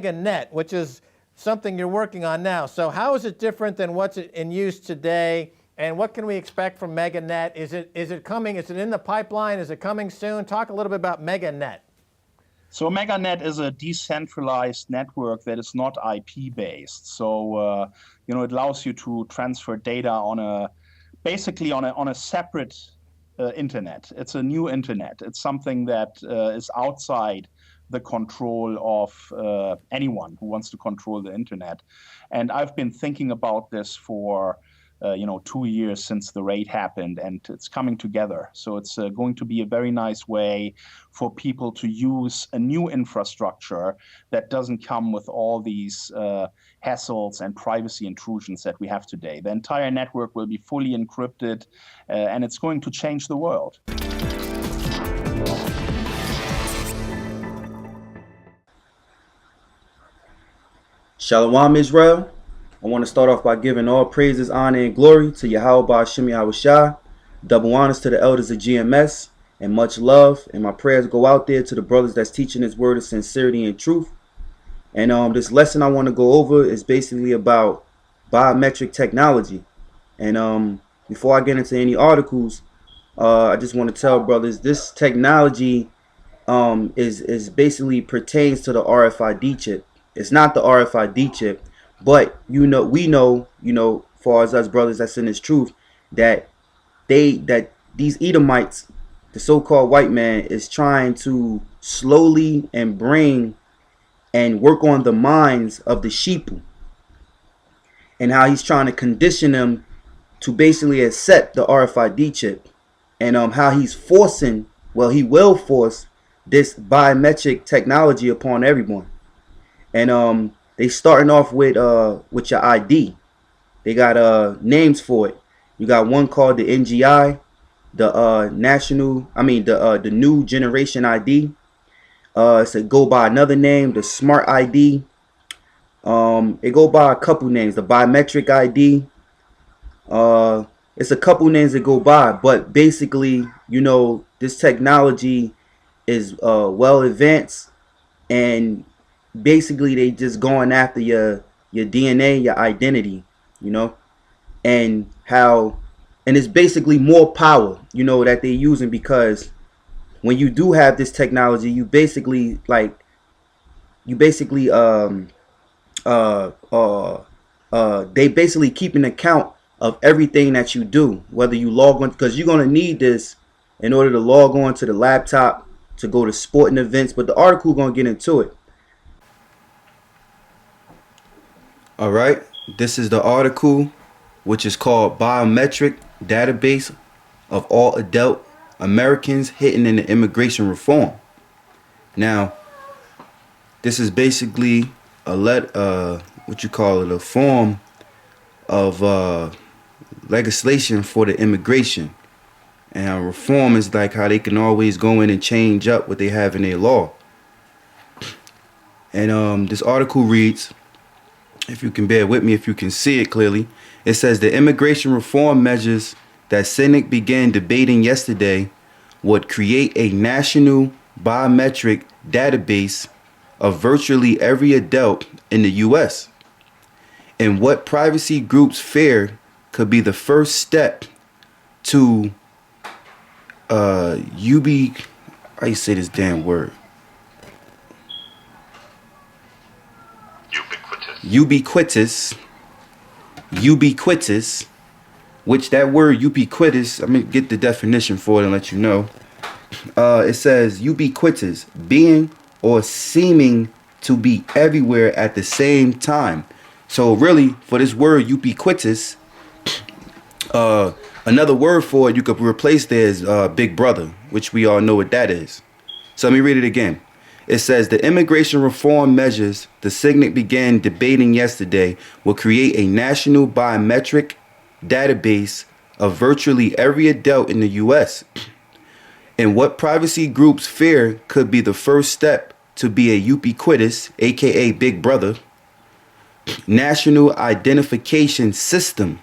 MegaNet, which is something you're working on now. So how is it different than what's in use today? And what can we expect from MegaNet? Is it coming? Is it in the pipeline? Is it coming soon? Talk a little bit about MegaNet. So MegaNet is a decentralized network that is not IP based. So it allows you to transfer data basically on a separate internet. It's a new internet. It's something that is outside the control of anyone who wants to control the internet. And I've been thinking about this for 2 years since the raid happened, and it's coming together. So it's going to be a very nice way for people to use a new infrastructure that doesn't come with all these hassles and privacy intrusions that we have today. The entire network will be fully encrypted, and it's going to change the world. Shalawam, Israel. I want to start off by giving all praises, honor, and glory to Yahawah Bahasham Yahawashi, double honors to the Elders of GMS, and much love. And my prayers go out there to the brothers that's teaching this word of sincerity and truth. And this lesson I want to go over is basically about biometric technology. And before I get into any articles, I just want to tell brothers this technology is basically pertains to the RFID chip. It's not the RFID chip. But we know, far as us brothers that's in this truth, that these Edomites, the so-called white man, is trying to slowly and bring and work on the minds of the sheeple, and how he's trying to condition them to basically accept the RFID chip, and how he's forcing, well, he will force this biometric technology upon everyone. And they starting off with your ID. They got names for it. You got one called the NGI, the new generation ID. It's a go by another name, the Smart ID. It go by a couple names, the Biometric ID. It's a couple names that go by, but basically, this technology is well advanced, and basically they just going after your DNA, your identity, and it's basically more power, that they're using, because when you do have this technology, they basically keeping account of everything that you do, whether you log on, because you're going to need this in order to log on to the laptop to go to sporting events, but the article going to get into it. All right, this is the article, which is called Biometric Database of All Adult Americans Hidden in the Immigration Reform. Now, this is basically a form of legislation for the immigration. And reform is like how they can always go in and change up what they have in their law. And this article reads, if you can bear with me, if you can see it clearly, it says the immigration reform measures that Senate began debating yesterday would create a national biometric database of virtually every adult in the U.S. And what privacy groups fear could be the first step to how you say this damn word? Ubiquitous, which that word ubiquitous, I'm going to get the definition for it and let you know. It says ubiquitous, being or seeming to be everywhere at the same time. So really, for this word ubiquitous, another word for it you could replace there is big brother, which we all know what that is. So let me read it again. It says the immigration reform measures the Senate began debating yesterday will create a national biometric database of virtually every adult in the U.S. And what privacy groups fear could be the first step to be a ubiquitous, aka Big Brother, national identification system.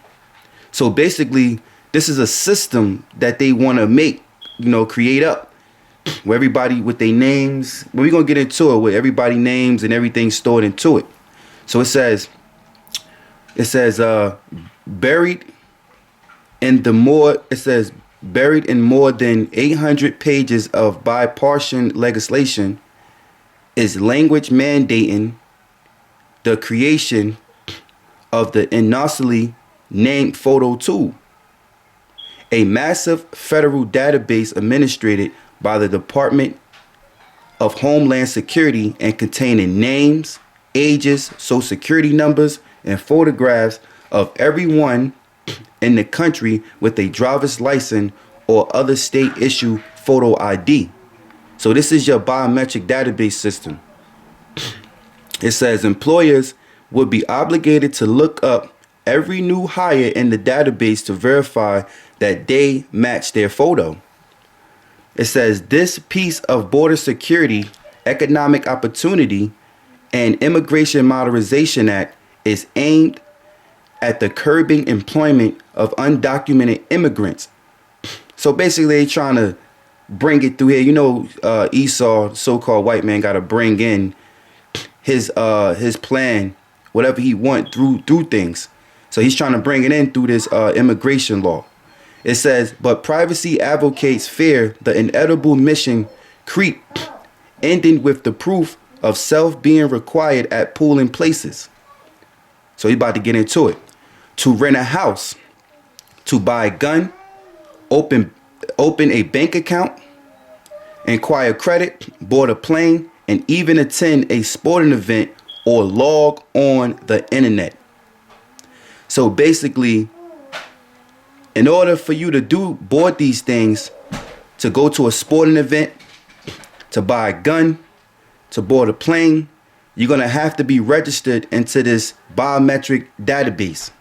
So basically, this is a system that they want to make, create up where everybody with their names, we're going to get into it with everybody names and everything stored into it. So it says buried buried in more than 800 pages of bipartisan legislation is language mandating the creation of the initially named photo tool, a massive federal database administered by the Department of Homeland Security and containing names, ages, social security numbers, and photographs of everyone in the country with a driver's license or other state issue photo ID. So this is your biometric database system. It says employers would be obligated to look up every new hire in the database to verify that they match their photo. It says this piece of border security, economic opportunity, and Immigration Modernization Act is aimed at the curbing employment of undocumented immigrants. So basically they're trying to bring it through here. You know, Esau, so-called white man, got to bring in his plan, whatever he want through things. So he's trying to bring it in through this immigration law. It says, but privacy advocates fear the inevitable mission creep, ending with the proof of self being required at polling places. So he's about to get into it. To rent a house, to buy a gun, open a bank account, acquire credit, board a plane, and even attend a sporting event or log on the internet. So basically, in order for you to board these things, to go to a sporting event, to buy a gun, to board a plane, you're going to have to be registered into this biometric database.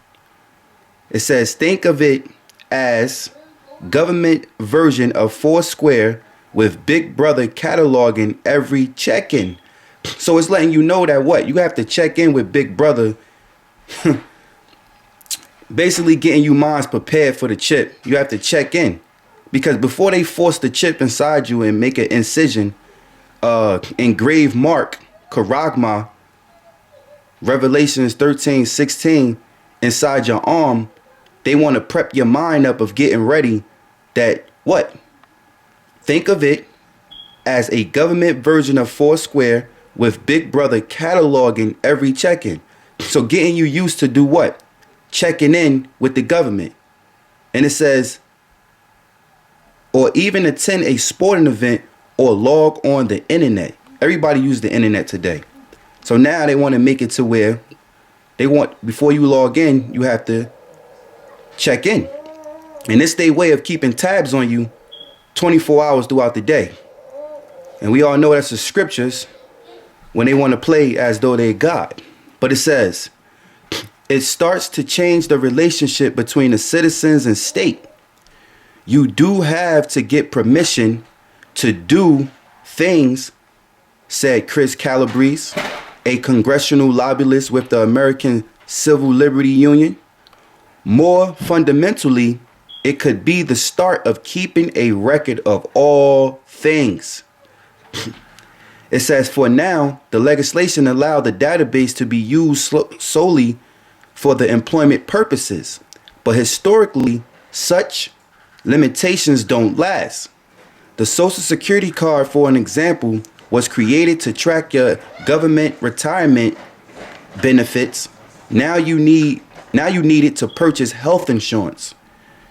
It says, think of it as government version of Foursquare with Big Brother cataloging every check-in. So it's letting you know that what? You have to check in with Big Brother. Basically getting you minds prepared for the chip. You have to check in. Because before they force the chip inside you and make an incision, engraved mark, charagma, Revelations 13:16 inside your arm, they want to prep your mind up of getting ready that what? Think of it as a government version of Foursquare with Big Brother cataloging every check-in. So getting you used to do what? Checking in with the government. And it says, or even attend a sporting event or log on the internet. Everybody uses the internet today. So now they want to make it to where they want, before you log in, you have to check in. And it's their way of keeping tabs on you 24 hours throughout the day. And we all know that's the scriptures when they want to play as though they're God. But it says, it starts to change the relationship between the citizens and state. You do have to get permission to do things, said Chris Calabrese, a congressional lobbyist with the American Civil Liberty Union. More fundamentally, it could be the start of keeping a record of all things. It says, for now, the legislation allowed the database to be used solely for the employment purposes. But historically, such limitations don't last. The Social Security card, for an example, was created to track your government retirement benefits. Now you need it to purchase health insurance.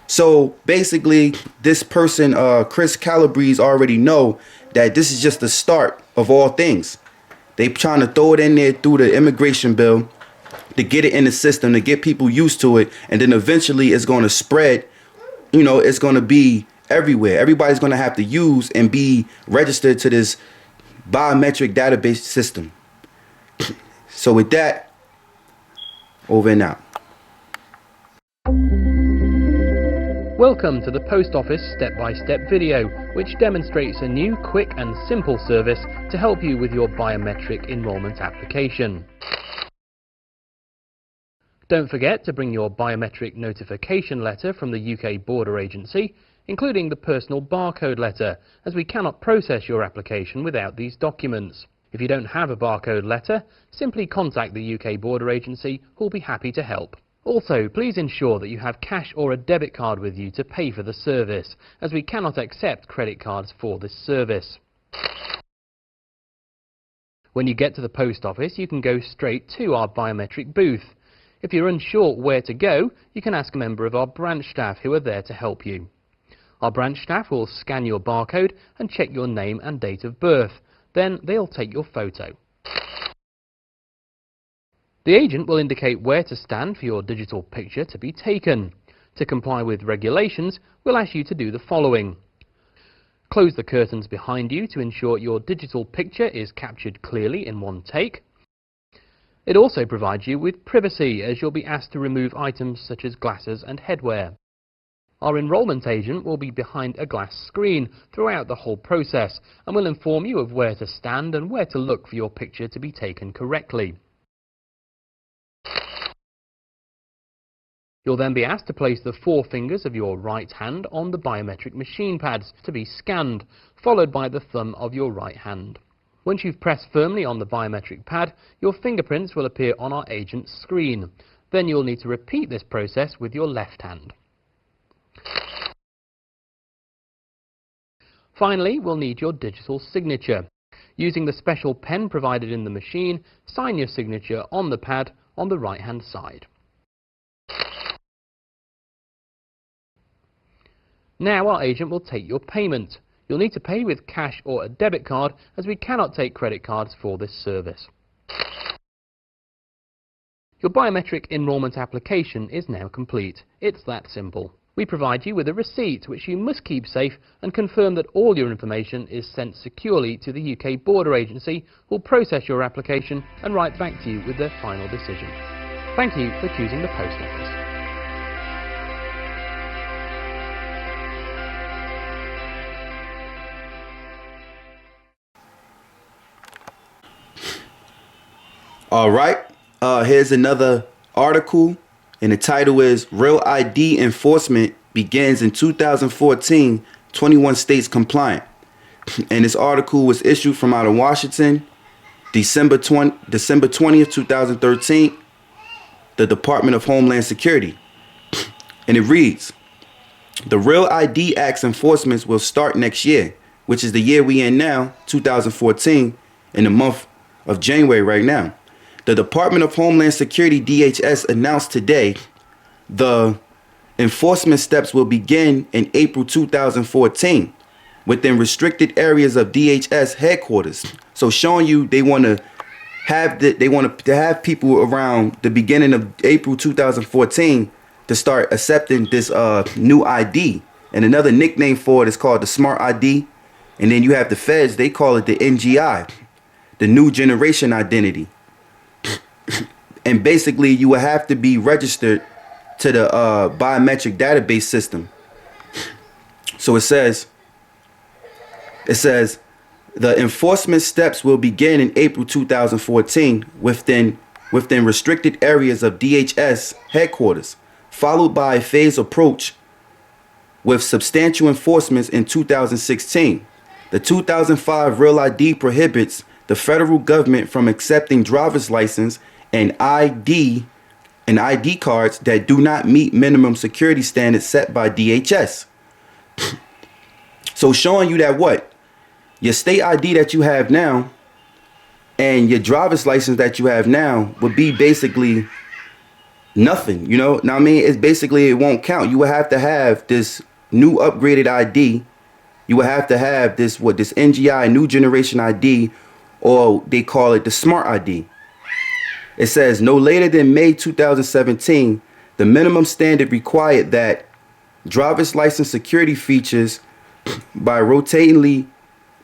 So basically, this person, Chris Calabrese, already know that this is just the start of all things. They trying to throw it in there through the immigration bill to get it in the system, to get people used to it, and then eventually it's going to spread. You know, it's going to be everywhere. Everybody's going to have to use and be registered to this biometric database system. So with that, over and out. Welcome to the Post Office step-by-step video, which demonstrates a new, quick and simple service to help you with your biometric enrollment application. Don't forget to bring your biometric notification letter from the UK Border Agency, including the personal barcode letter, as we cannot process your application without these documents. If you don't have a barcode letter, simply contact the UK Border Agency, who will be happy to help. Also, please ensure that you have cash or a debit card with you to pay for the service, as we cannot accept credit cards for this service. When you get to the post office, you can go straight to our biometric booth. If you're unsure where to go, you can ask a member of our branch staff who are there to help you. Our branch staff will scan your barcode and check your name and date of birth. Then they'll take your photo. The agent will indicate where to stand for your digital picture to be taken. To comply with regulations, we'll ask you to do the following. Close the curtains behind you to ensure your digital picture is captured clearly in one take. It also provides you with privacy, as you'll be asked to remove items such as glasses and headwear. Our enrollment agent will be behind a glass screen throughout the whole process and will inform you of where to stand and where to look for your picture to be taken correctly. You'll then be asked to place the 4 fingers of your right hand on the biometric machine pads to be scanned, followed by the thumb of your right hand. Once you've pressed firmly on the biometric pad, your fingerprints will appear on our agent's screen. Then you'll need to repeat this process with your left hand. Finally, we'll need your digital signature. Using the special pen provided in the machine, sign your signature on the pad on the right-hand side. Now our agent will take your payment. You'll need to pay with cash or a debit card, as we cannot take credit cards for this service. Your biometric enrollment application is now complete. It's that simple. We provide you with a receipt which you must keep safe and confirm that all your information is sent securely to the UK Border Agency, who will process your application and write back to you with their final decision. Thank you for choosing the Post Office. All right, here's another article, and the title is Real ID Enforcement Begins in 2014, 21 States Compliant. And this article was issued from out of Washington, December 20th, 2013, the Department of Homeland Security. And it reads, the Real ID Act's enforcement will start next year, which is the year we in now, 2014, in the month of January right now. The Department of Homeland Security, DHS, announced today the enforcement steps will begin in April 2014 within restricted areas of DHS headquarters. So showing you they want to have people around the beginning of April 2014 to start accepting this new ID. And another nickname for it is called the Smart ID. And then you have the feds, they call it the NGI, the New Generation Identity. And basically you will have to be registered to the biometric database system. So it says the enforcement steps will begin in April 2014 within restricted areas of DHS headquarters, followed by a phased approach with substantial enforcements in 2016. The 2005 Real ID prohibits the federal government from accepting driver's license and ID cards that do not meet minimum security standards set by DHS. So showing you that what? Your state ID that you have now and your driver's license that you have now would be basically nothing, you know? Now I mean, it's basically, it won't count. You would have to have this new upgraded ID. You would have to have this NGI, New Generation ID, or they call it the Smart ID. It says no later than May 2017, the minimum standard required that driver's license security features by routinely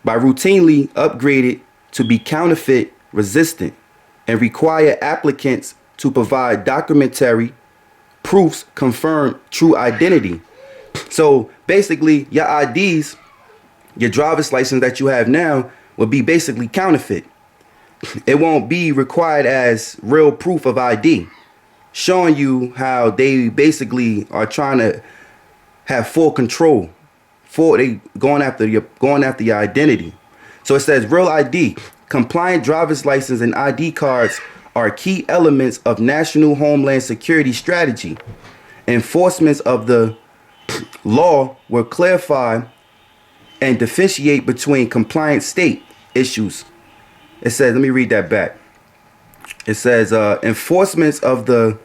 upgraded to be counterfeit resistant and require applicants to provide documentary proofs confirm true identity. So basically your IDs, your driver's license that you have now will be basically counterfeit. It won't be required as real proof of ID, showing you how they basically are trying to have full control they going after your identity. So it says real ID, compliant driver's license and ID cards are key elements of national homeland security strategy. Enforcements of the law will clarify and differentiate between compliant state issues. It says, let me read that back. It says enforcements of the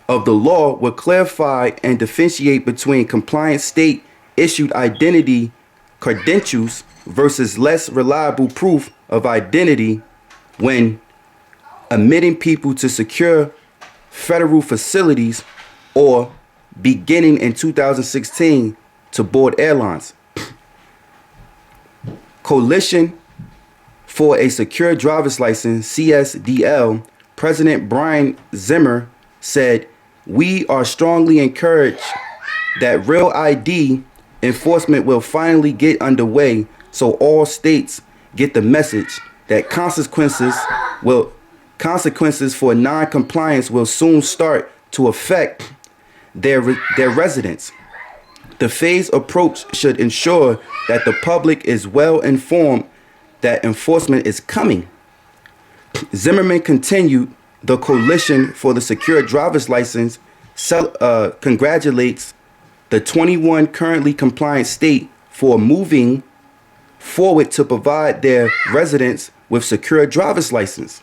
law will clarify and differentiate between compliant state issued identity credentials versus less reliable proof of identity when admitting people to secure federal facilities or beginning in 2016 to board airlines. Coalition for a Secure Driver's License, CSDL, President Brian Zimmer said, "We are strongly encouraged that real ID enforcement will finally get underway so all states get the message that consequences for non-compliance will soon start to affect their residents. The phased approach should ensure that the public is well informed that enforcement is coming." Zimmerman continued, the Coalition for the Secure Driver's License congratulates the 21 currently compliant states for moving forward to provide their residents with secure driver's license.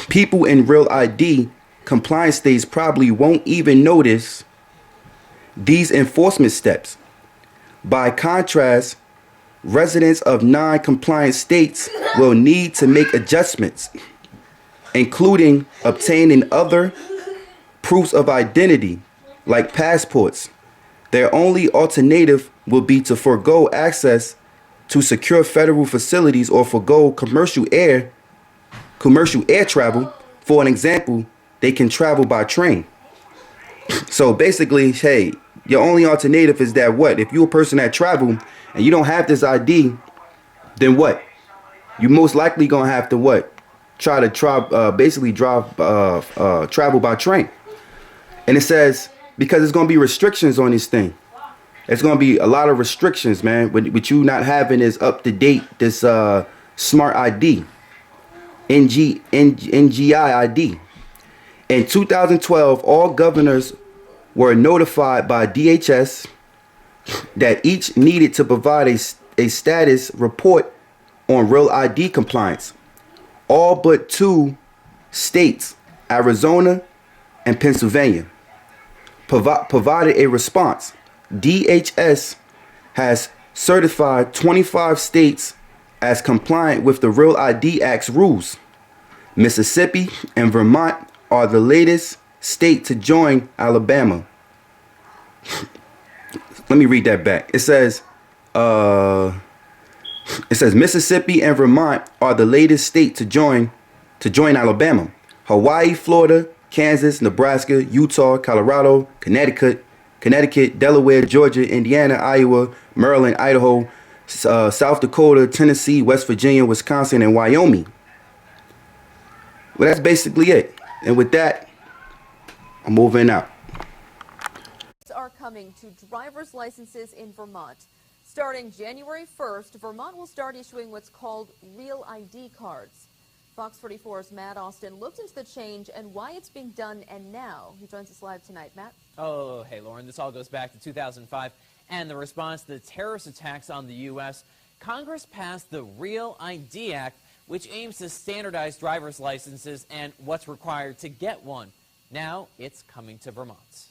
People in real ID compliant states probably won't even notice these enforcement steps. By contrast, residents of non-compliant states will need to make adjustments, including obtaining other proofs of identity, like passports. Their only alternative will be to forego access to secure federal facilities or forego commercial air travel. For an example, they can travel by train. So basically, hey, your only alternative is that what? If you're a person that travel and you don't have this ID, then what? You most likely gonna have to what? Try to travel by train. And it says, because there's gonna be restrictions on this thing. It's gonna be a lot of restrictions, man, with you not having this up to date, this smart ID, NGI ID. In 2012, all governors were notified by DHS that each needed to provide a status report on real ID compliance. All but 2 states, Arizona and Pennsylvania, provided a response. DHS has certified 25 states as compliant with the Real ID Act's rules. Mississippi and Vermont are the latest state to join Alabama. Let me read that back. It says Mississippi and Vermont are the latest state to join Alabama. Hawaii, Florida, Kansas, Nebraska, Utah, Colorado, Connecticut, Delaware, Georgia, Indiana, Iowa, Maryland, Idaho, South Dakota, Tennessee, West Virginia, Wisconsin, and Wyoming. Well, that's basically it. And with that, I'm moving out. Are coming to driver's licenses in Vermont. Starting January 1st, Vermont will start issuing what's called Real ID cards. Fox 44's Matt Austin looked into the change and why it's being done, and now he joins us live tonight. Matt? Oh, hey, Lauren. This all goes back to 2005 and the response to the terrorist attacks on the U.S. Congress passed the Real ID Act, which aims to standardize driver's licenses and what's required to get one. Now it's coming to Vermont.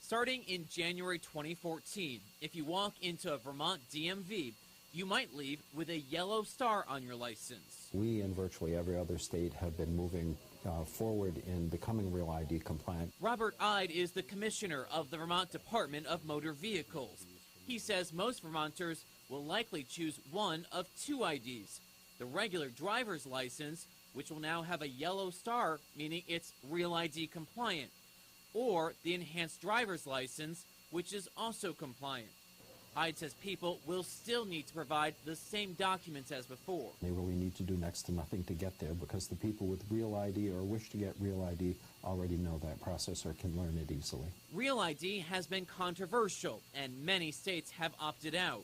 Starting in January 2014, if you walk into a Vermont DMV, you might leave with a yellow star on your license. We and virtually every other state have been moving forward in becoming Real ID compliant. Robert Ide is the commissioner of the Vermont Department of Motor Vehicles. He says most Vermonters will likely choose one of 2 IDs. The regular driver's license, which will now have a yellow star, meaning it's Real ID compliant, or the enhanced driver's license, which is also compliant. Hyde says people will still need to provide the same documents as before. They really need to do next to nothing to get there because the people with Real ID or wish to get Real ID already know that process or can learn it easily. Real ID has been controversial, and many states have opted out.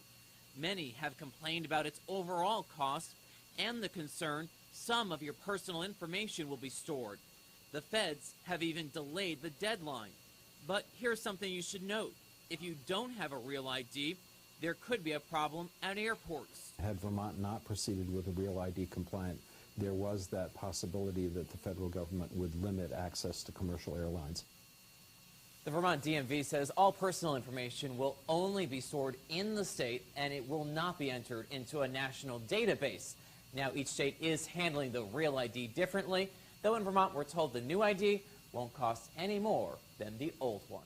Many have complained about its overall cost and the concern some of your personal information will be stored. The feds have even delayed the deadline. But here's something you should note. If you don't have a Real ID, there could be a problem at airports. Had Vermont not proceeded with a Real ID compliant, there was that possibility that the federal government would limit access to commercial airlines. The Vermont DMV says all personal information will only be stored in the state and it will not be entered into a national database. Now, each state is handling the Real ID differently, though in Vermont we're told the new ID won't cost any more than the old one.